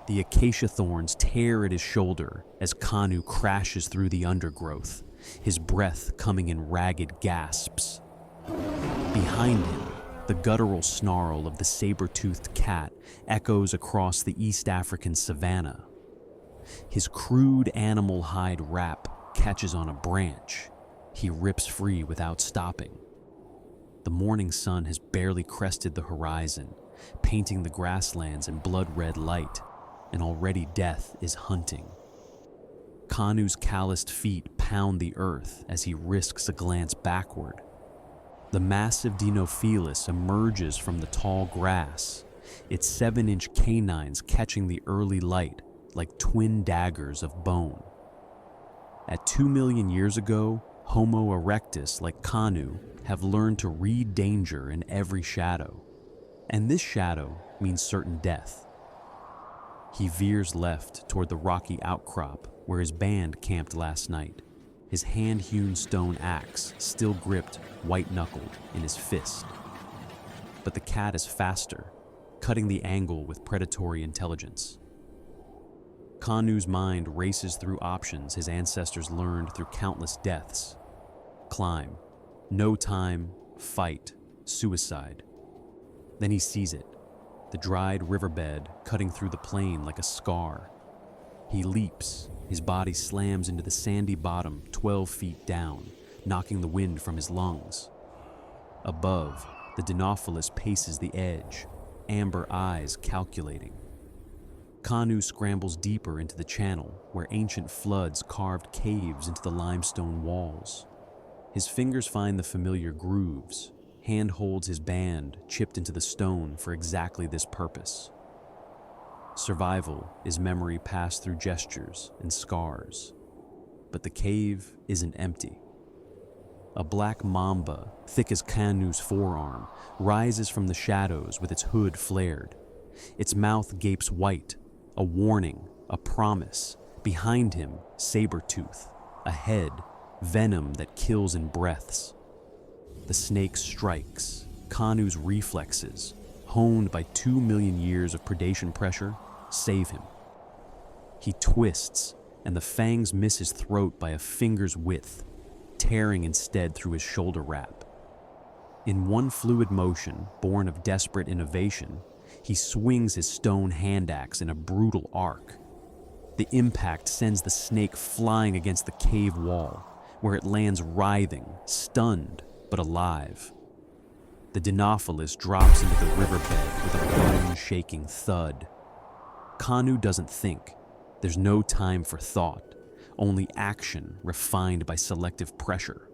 The acacia thorns tear at his shoulder as Kanu crashes through the undergrowth, his breath coming in ragged gasps. Behind him, the guttural snarl of the saber-toothed cat echoes across the East African savanna. His crude animal hide wrap catches on a branch. He rips free without stopping. The morning sun has barely crested the horizon, painting the grasslands in blood-red light, and already death is hunting. Kanu's calloused feet pound the earth as he risks a glance backward. The massive Dinofelis emerges from the tall grass, its 7-inch canines catching the early light like twin daggers of bone. At 2 million years ago, Homo erectus like Kanu have learned to read danger in every shadow. And this shadow means certain death. He veers left toward the rocky outcrop where his band camped last night, his hand-hewn stone axe still gripped white-knuckled in his fist. But the cat is faster, cutting the angle with predatory intelligence. Kanu's mind races through options his ancestors learned through countless deaths. Climb, no time, fight, suicide. Then he sees it, the dried riverbed cutting through the plain like a scar. He leaps, his body slams into the sandy bottom 12 feet down, knocking the wind from his lungs. Above, the Dinofelis paces the edge, amber eyes calculating. Kanu scrambles deeper into the channel where ancient floods carved caves into the limestone walls. His fingers find the familiar grooves, hand holds his band chipped into the stone for exactly this purpose. Survival is memory passed through gestures and scars, but the cave isn't empty. A black mamba, thick as Kanu's forearm, rises from the shadows with its hood flared. Its mouth gapes white, a warning, a promise. Behind him, Saber-toothed, ahead, venom that kills in breaths. The snake strikes. Kanu's reflexes, honed by 2 million years of predation pressure, save him. He twists, and the fangs miss his throat by a finger's width, tearing instead through his shoulder wrap. In one fluid motion, born of desperate innovation, he swings his stone hand axe in a brutal arc. The impact sends the snake flying against the cave wall, where it lands writhing, stunned, but alive. The Dinofelis drops into the riverbed with a bone-shaking thud. Kanu doesn't think. There's no time for thought, only action refined by selective pressure.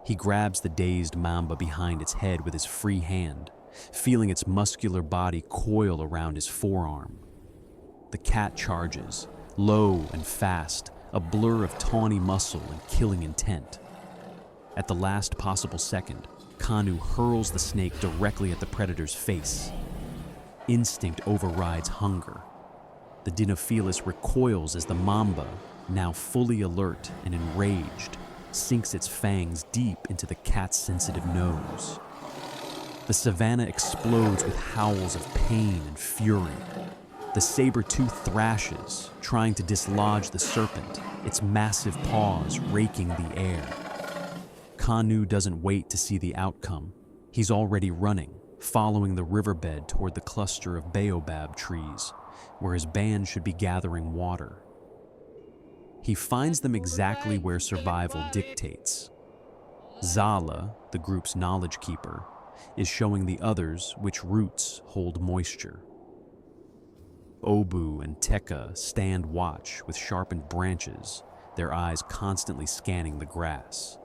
He grabs the dazed mamba behind its head with his free hand, feeling its muscular body coil around his forearm. The cat charges, low and fast, a blur of tawny muscle and killing intent. At the last possible second, Kanu hurls the snake directly at the predator's face. Instinct overrides hunger. The Dinofelis recoils as the mamba, now fully alert and enraged, sinks its fangs deep into the cat's sensitive nose. The savanna explodes with howls of pain and fury. The saber-tooth thrashes, trying to dislodge the serpent, its massive paws raking the air. Kanu doesn't wait to see the outcome. He's already running, following the riverbed toward the cluster of baobab trees, where his band should be gathering water. He finds them exactly where survival dictates. Zala, the group's knowledge keeper, is showing the others which roots hold moisture. Obu and Teka stand watch with sharpened branches, their eyes constantly scanning the grass.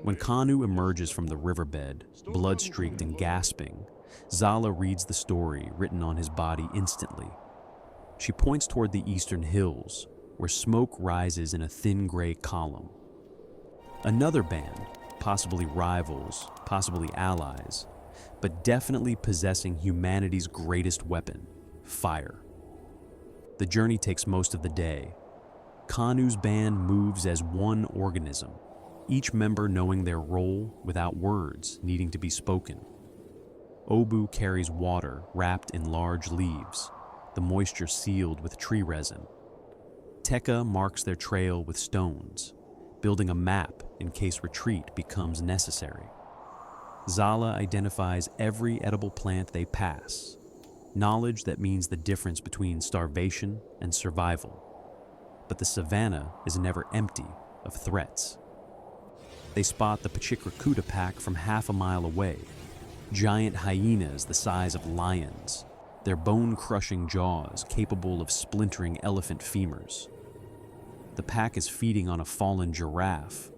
When Kanu emerges from the riverbed, blood-streaked and gasping, Zala reads the story written on his body instantly. She points toward the eastern hills, where smoke rises in a thin gray column. Another band, possibly rivals, possibly allies, but definitely possessing humanity's greatest weapon, fire. The journey takes most of the day. Kanu's band moves as one organism, each member knowing their role without words needing to be spoken. Obu carries water wrapped in large leaves. the moisture sealed with tree resin. Tekka marks their trail with stones, building a map in case retreat becomes necessary. Zala identifies every edible plant they pass, knowledge that means the difference between starvation and survival. But the savanna is never empty of threats. They spot the Pachikrakuta pack from half a mile away, giant hyenas the size of lions, their bone-crushing jaws capable of splintering elephant femurs. The pack is feeding on a fallen giraffe,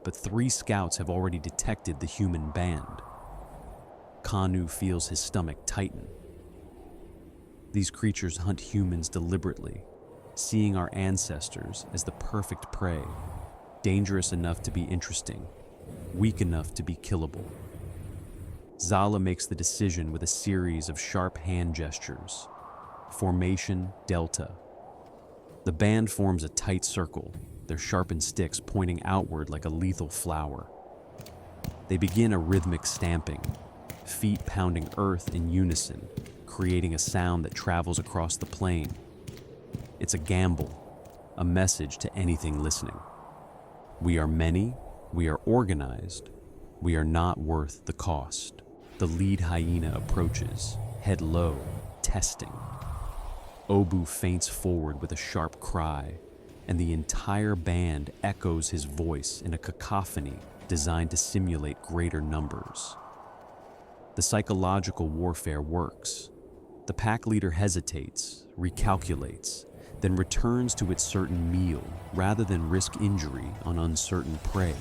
but 3 scouts have already detected the human band. Kanu feels his stomach tighten. These creatures hunt humans deliberately, seeing our ancestors as the perfect prey, dangerous enough to be interesting, weak enough to be killable. Zala makes the decision with a series of sharp hand gestures. Formation Delta. The band forms a tight circle, their sharpened sticks pointing outward like a lethal flower. They begin a rhythmic stamping, feet pounding earth in unison, creating a sound that travels across the plain. It's a gamble, a message to anything listening. We are many, we are organized, we are not worth the cost. The lead hyena approaches, head low, testing. Obu feints forward with a sharp cry, and the entire band echoes his voice in a cacophony designed to simulate greater numbers. The psychological warfare works. The pack leader hesitates, recalculates, then returns to its certain meal rather than risk injury on uncertain prey.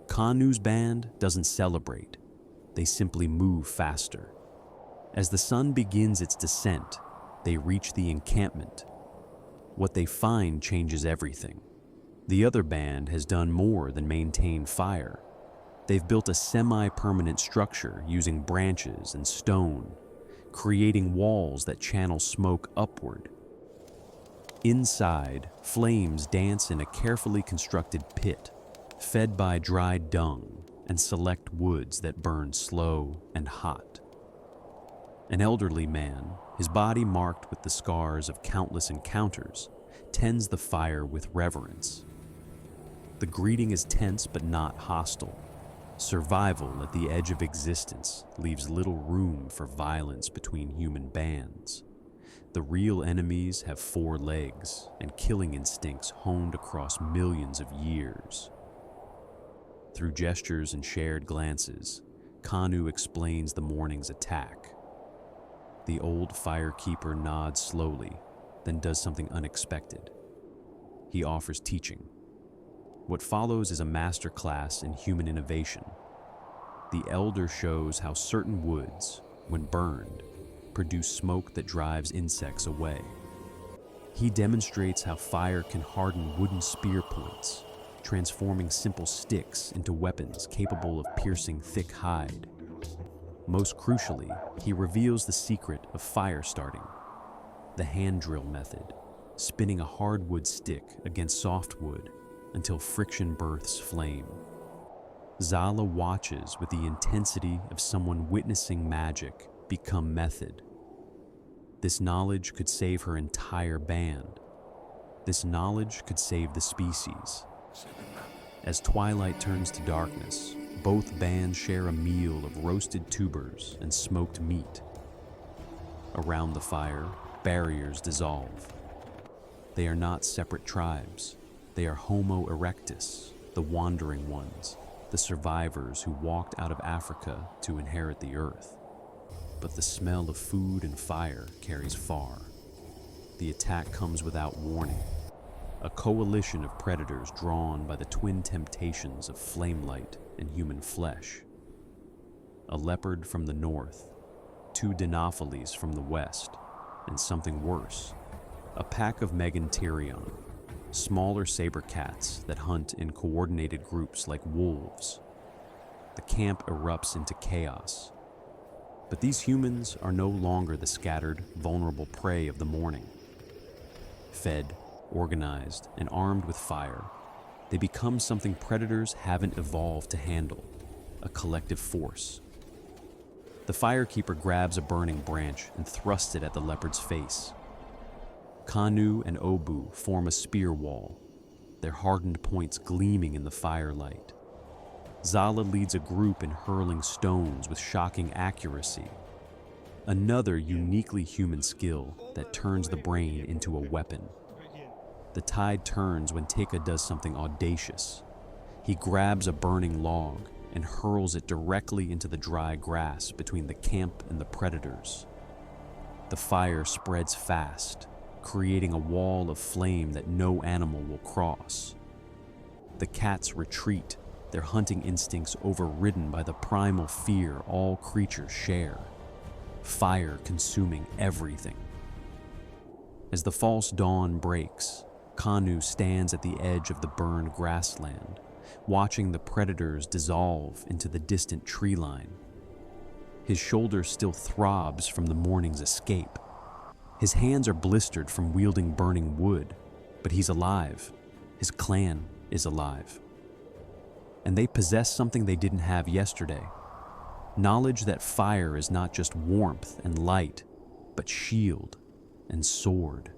Kanu's band doesn't celebrate. They simply move faster. As the sun begins its descent, they reach the encampment. What they find changes everything. The other band has done more than maintain fire. They've built a semi-permanent structure using branches and stone, creating walls that channel smoke upward. Inside, flames dance in a carefully constructed pit, fed by dried dung and select woods that burn slow and hot. An elderly man, his body marked with the scars of countless encounters, tends the fire with reverence. The greeting is tense but not hostile. Survival at the edge of existence leaves little room for violence between human bands. The real enemies have 4 legs and killing instincts honed across millions of years. Through gestures and shared glances, Kanu explains the morning's attack. The old firekeeper nods slowly, then does something unexpected. He offers teaching. What follows is a master class in human innovation. The elder shows how certain woods, when burned, produce smoke that drives insects away. He demonstrates how fire can harden wooden spear points, transforming simple sticks into weapons capable of piercing thick hide. Most crucially, he reveals the secret of fire starting, the hand drill method, spinning a hardwood stick against softwood until friction births flame. Zala watches with the intensity of someone witnessing magic become method. This knowledge could save her entire band. This knowledge could save the species. As twilight turns to darkness, both bands share a meal of roasted tubers and smoked meat. Around the fire, barriers dissolve. They are not separate tribes. They are Homo erectus, the wandering ones, the survivors who walked out of Africa to inherit the earth. But the smell of food and fire carries far. The attack comes without warning. A coalition of predators drawn by the twin temptations of flamelight and human flesh. A leopard from the north, 2 dinophiles from the west, and something worse, a pack of Meganterion, smaller saber cats that hunt in coordinated groups like wolves. The camp erupts into chaos. But these humans are no longer the scattered, vulnerable prey of the morning. Fed, organized, and armed with fire, they become something predators haven't evolved to handle, a collective force. The firekeeper grabs a burning branch and thrusts it at the leopard's face. Kanu and Obu form a spear wall, their hardened points gleaming in the firelight. Zala leads a group in hurling stones with shocking accuracy, another uniquely human skill that turns the brain into a weapon. The tide turns when Teka does something audacious. He grabs a burning log and hurls it directly into the dry grass between the camp and the predators. The fire spreads fast, creating a wall of flame that no animal will cross. The cats retreat, their hunting instincts overridden by the primal fear all creatures share, fire consuming everything. As the false dawn breaks, Kanu stands at the edge of the burned grassland, watching the predators dissolve into the distant tree line. His shoulder still throbs from the morning's escape. His hands are blistered from wielding burning wood, but he's alive. His clan is alive. And they possess something they didn't have yesterday. Knowledge that fire is not just warmth and light, but shield and sword.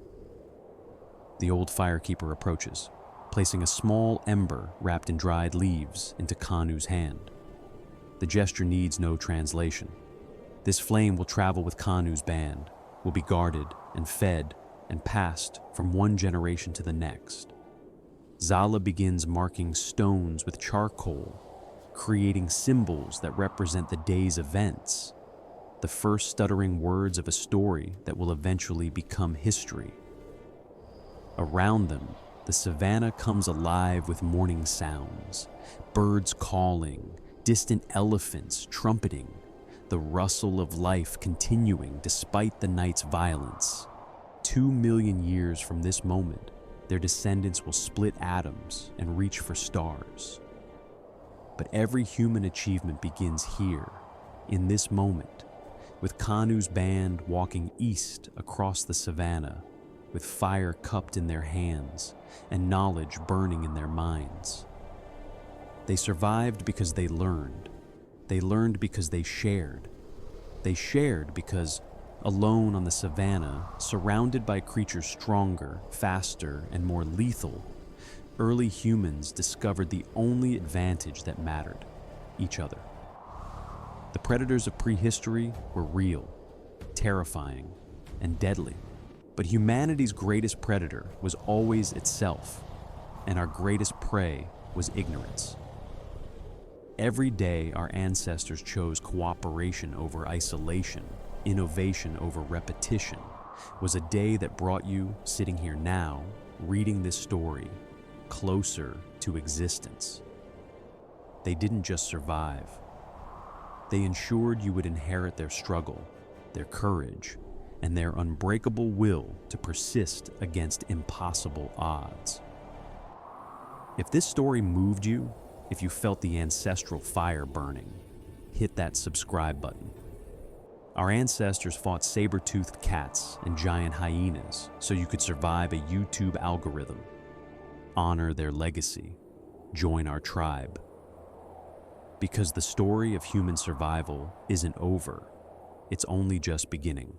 The old firekeeper approaches, placing a small ember wrapped in dried leaves into Kanu's hand. The gesture needs no translation. This flame will travel with Kanu's band, will be guarded and fed and passed from one generation to the next. Zala begins marking stones with charcoal, creating symbols that represent the day's events, the first stuttering words of a story that will eventually become history. Around them, the savanna comes alive with morning sounds, birds calling, distant elephants trumpeting, the rustle of life continuing despite the night's violence. 2 million years from this moment, their descendants will split atoms and reach for stars. But every human achievement begins here, in this moment, with Kanu's band walking east across the savanna, with fire cupped in their hands and knowledge burning in their minds. They survived because they learned. They learned because they shared. They shared because, alone on the savanna, surrounded by creatures stronger, faster, and more lethal, early humans discovered the only advantage that mattered: each other. The predators of prehistory were real, terrifying, and deadly. But humanity's greatest predator was always itself, and our greatest prey was ignorance. Every day, our ancestors chose cooperation over isolation, innovation over repetition. Was a day that brought you, sitting here now, reading this story, closer to existence. They didn't just survive. They ensured you would inherit their struggle, their courage, and their unbreakable will to persist against impossible odds. If this story moved you, if you felt the ancestral fire burning, hit that subscribe button. Our ancestors fought saber-toothed cats and giant hyenas so you could survive a YouTube algorithm. Honor their legacy. Join our tribe. Because the story of human survival isn't over, it's only just beginning.